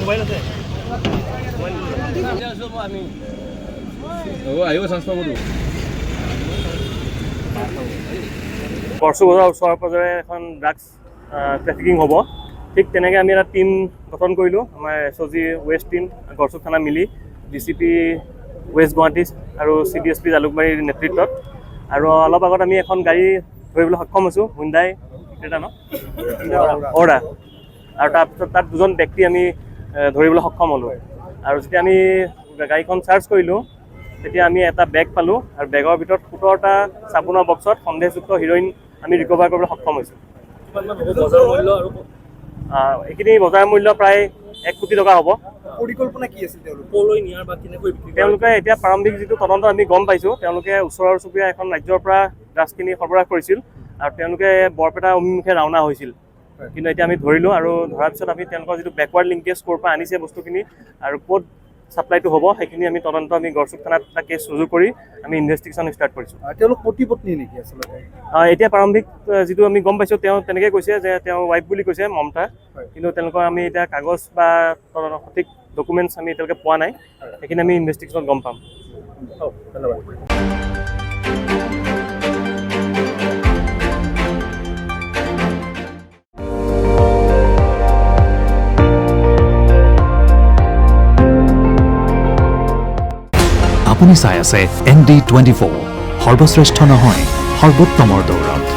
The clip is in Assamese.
মোবাইল আছে আহিব ট্ৰান্সফাৰ কৰোঁ পৰশু বজাৰ ওচৰে পাজৰে এখন ড্ৰাগছ ট্ৰেফিকিং হ'ব ঠিক তেনেকৈ আমি এটা টিম গঠন কৰিলোঁ আমাৰ SOG ৱেষ্ট টিম গড়চুক থানা মিলি DCP ৱেষ্ট গুৱাহাটী আৰু CDSP জালুকবাৰীৰ নেতৃত্বত আৰু অলপ আগত আমি এখন গাড়ী ধৰিবলৈ সক্ষম হৈছোঁ হুণ্ডাই এটা ন অ'ৰা আৰু তাৰপিছত তাত দুজন ব্যক্তি আমি ধৰিবলৈ সক্ষম হ'লোঁ আৰু যেতিয়া আমি গাড়ীখন চাৰ্চ কৰিলোঁ তেতিয়া আমি এটা বেগ পালোঁ আৰু বেগৰ ভিতৰত 17টা চাবোনৰ বক্সত সন্দেহযুক্ত হিৰ'ইন আমি ৰিকভাৰ কৰিবলৈ সক্ষম হৈছোঁ এইখিনি বজাৰ মূল্য প্ৰায় 1 কোটি টকা হ'ব পৰিকল্পনা কি আছিল তেওঁলোকে এতিয়া প্ৰাৰম্ভিক যিটো তদন্ত আমি গম পাইছোঁ তেওঁলোকে ওচৰৰ চুবুৰীয়া এখন ৰাজ্যৰ পৰা ড্ৰাগছখিনি সৰবৰাহ কৰিছিল আৰু তেওঁলোকে বৰপেটা অভিমুখে ৰাওনা হৈছিল কিন্তু এতিয়া আমি ধৰিলোঁ আৰু ধৰাৰ পিছত আমি তেওঁলোকৰ যিটো বেকৱাৰ্ড লিংকেজ ক'ৰ পৰা আনিছে বস্তুখিনি আৰু ক'ত ছাপ্লাইটো হ'ব সেইখিনি আমি তদন্ত আমি গড়চুক থানাত এটা কেছ ৰুজু কৰি আমি ইনভেষ্টিগেশ্যন ষ্টাৰ্ট কৰিছোঁ তেওঁলোক পতি পত্নী নেকি আচলতে এতিয়া প্ৰাৰম্ভিক যিটো আমি গম পাইছোঁ তেওঁ তেনেকৈ কৈছে যে তেওঁ ৱাইফ বুলি কৈছে মমতা কিন্তু তেওঁলোকৰ আমি এতিয়া কাগজ বা সঠিক ডকুমেণ্টছ আমি এতিয়ালৈকে পোৱা নাই সেইখিনি আমি ইনভেষ্টিগেশ্যনত গম পাম ধন্যবাদ আপুনি চাই আছে ND24 সৰ্বশ্ৰেষ্ঠ নহয় সৰ্বোত্তমৰ দৌৰত